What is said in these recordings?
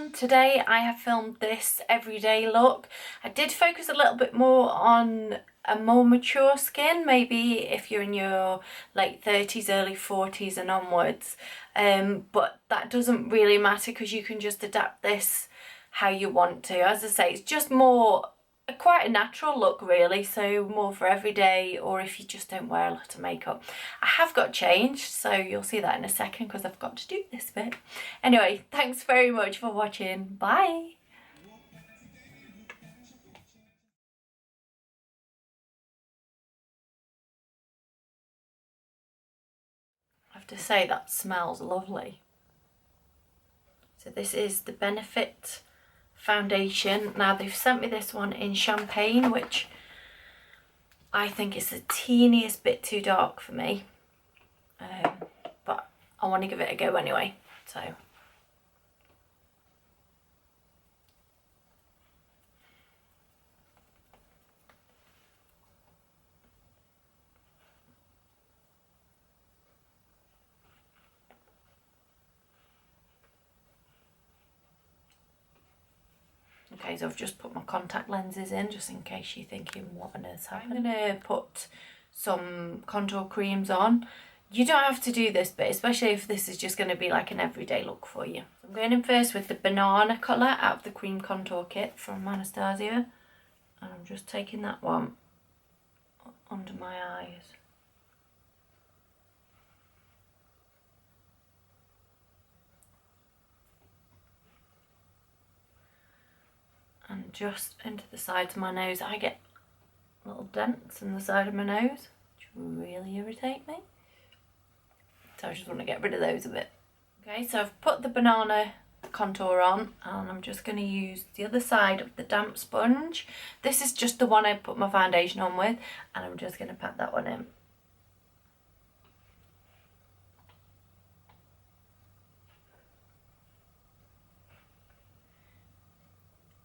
everyone, today I have filmed this everyday look. I did focus a little bit more on a more mature skin, maybe if you're in your late 30s, early 40s and onwards, but that doesn't really matter because you can just adapt this how you want to. As I say, it's just more quite a natural look really, so more for every day or if you just don't wear a lot of makeup. I have got changed, so you'll see that in a second because I've got to do this bit. Anyway, thanks very much for watching. Bye. I have to say that smells lovely. So this is the Benefit foundation. Now they've sent me this one in champagne, which I think is the teeniest bit too dark for me, but I want to give it a go anyway. So okay, so I've just put my contact lenses in just in case you're thinking what on earth's happened. I'm going to put some contour creams on. You don't have to do this bit, especially if this is just going to be like an everyday look for you. So I'm going in first with the banana colour out of the cream contour kit from Anastasia. And I'm just taking that one under my eyes. And just into the sides of my nose. I get little dents in the side of my nose, which really irritate me. So I just want to get rid of those a bit. Okay, so I've put the banana contour on and I'm just going to use the other side of the damp sponge. This is just the one I put my foundation on with, and I'm just going to pat that one in.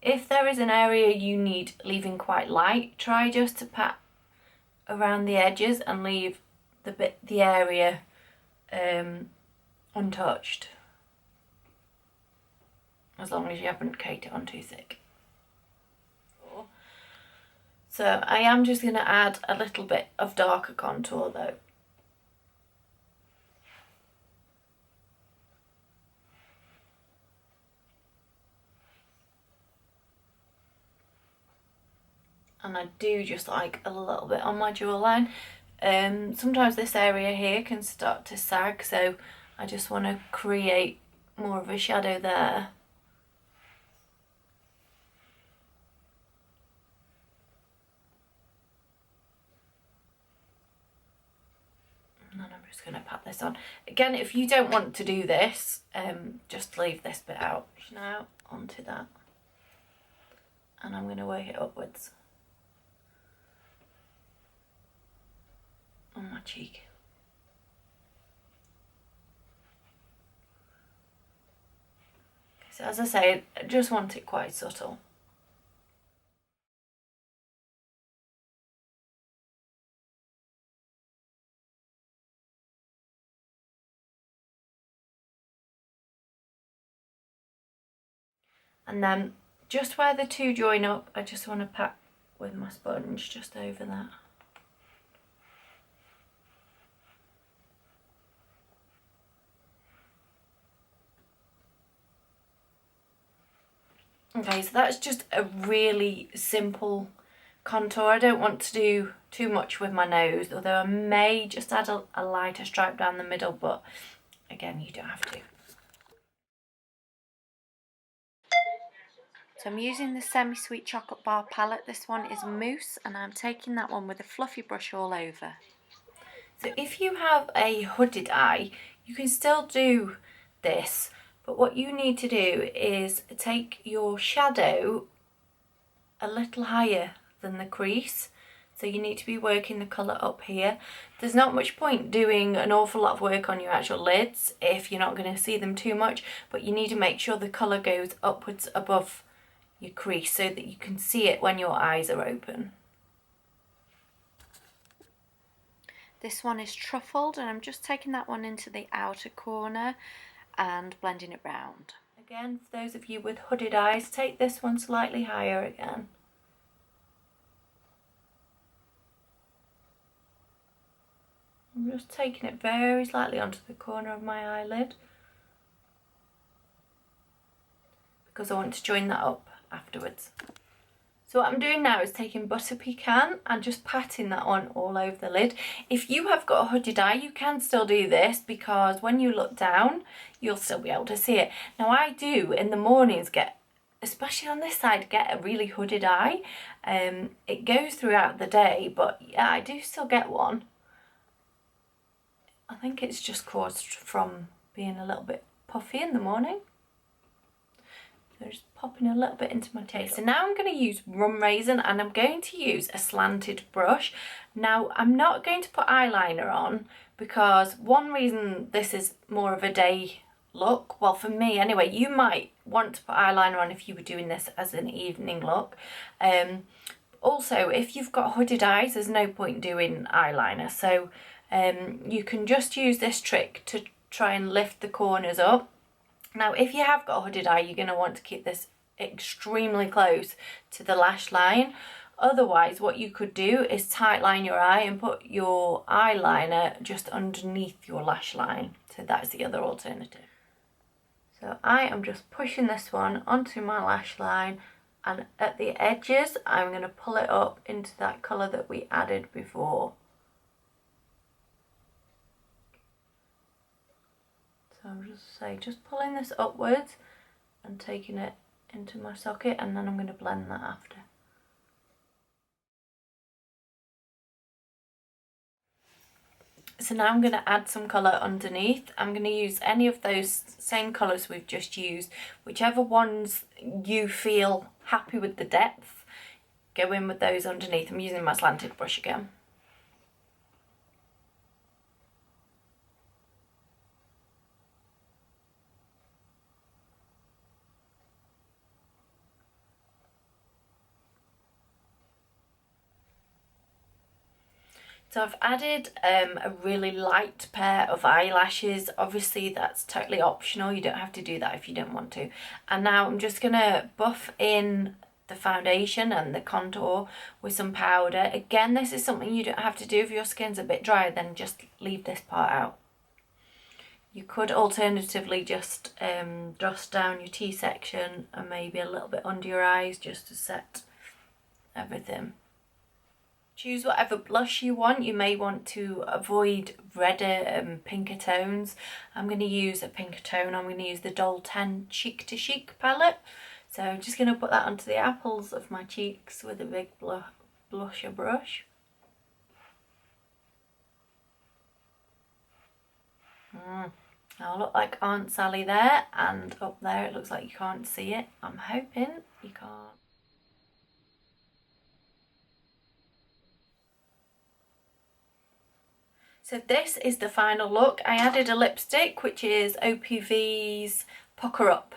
If there is an area you need leaving quite light, try just to pat around the edges and leave the area untouched, as long as you haven't caked it on too thick. So I am just going to add a little bit of darker contour though. And I do just like a little bit on my jawline. Sometimes this area here can start to sag, so I just want to create more of a shadow there. And then I'm just going to pat this on. Again, if you don't want to do this, just leave this bit out. Now onto that. And I'm going to work it upwards on my cheek. So as I say, I just want it quite subtle. And then just where the two join up, I just want to pat with my sponge just over that. Okay, so that's just a really simple contour. I don't want to do too much with my nose, although I may just add a lighter stripe down the middle, but again, you don't have to. So I'm using the semi-sweet chocolate bar palette. This one is mousse, and I'm taking that one with a fluffy brush all over. So if you have a hooded eye, you can still do this, but what you need to do is take your shadow a little higher than the crease. So you need to be working the colour up here. There's not much point doing an awful lot of work on your actual lids if you're not going to see them too much, but you need to make sure the colour goes upwards above your crease so that you can see it when your eyes are open. This one is truffled, and I'm just taking that one into the outer corner and blending it round. Again, for those of you with hooded eyes, take this one slightly higher again. I'm just taking it very slightly onto the corner of my eyelid because I want to join that up afterwards. So what I'm doing now is taking butter pecan and just patting that on all over the lid. If you have got a hooded eye, you can still do this because when you look down, you'll still be able to see it. Now I do in the mornings get, especially on this side, get a really hooded eye. It goes throughout the day, but yeah, I do still get one. I think it's just caused from being a little bit puffy in the morning. So just popping a little bit into my taste. So now I'm going to use rum raisin and I'm going to use a slanted brush. Now I'm not going to put eyeliner on because one reason this is more of a day look, well for me anyway, you might want to put eyeliner on if you were doing this as an evening look. Also, if you've got hooded eyes, there's no point doing eyeliner. So you can just use this trick to try and lift the corners up. Now, if you have got a hooded eye, you're going to want to keep this extremely close to the lash line. Otherwise, what you could do is tight line your eye and put your eyeliner just underneath your lash line. So that's the other alternative. So I am just pushing this one onto my lash line, and at the edges, I'm going to pull it up into that colour that we added before. So I'm just pulling this upwards and taking it into my socket, and then I'm going to blend that after. So now I'm going to add some colour underneath. I'm going to use any of those same colours we've just used, whichever ones you feel happy with the depth, go in with those underneath. I'm using my slanted brush again. So I've added a really light pair of eyelashes. Obviously that's totally optional, you don't have to do that if you don't want to. And now I'm just going to buff in the foundation and the contour with some powder. Again, this is something you don't have to do. If your skin's a bit dry, then just leave this part out. You could alternatively just dust down your T-section and maybe a little bit under your eyes just to set everything. Choose whatever blush you want. You may want to avoid redder and pinker tones. I'm going to use a pinker tone. I'm going to use the Doll 10 Cheek to Chic palette. So I'm just going to put that onto the apples of my cheeks with a big blusher brush. I'll look like Aunt Sally there, and up there it looks like you can't see it. I'm hoping you can't. So this is the final look. I added a lipstick, which is OPV's Pucker Up.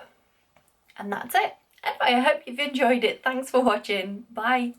And that's it. Anyway, I hope you've enjoyed it. Thanks for watching. Bye.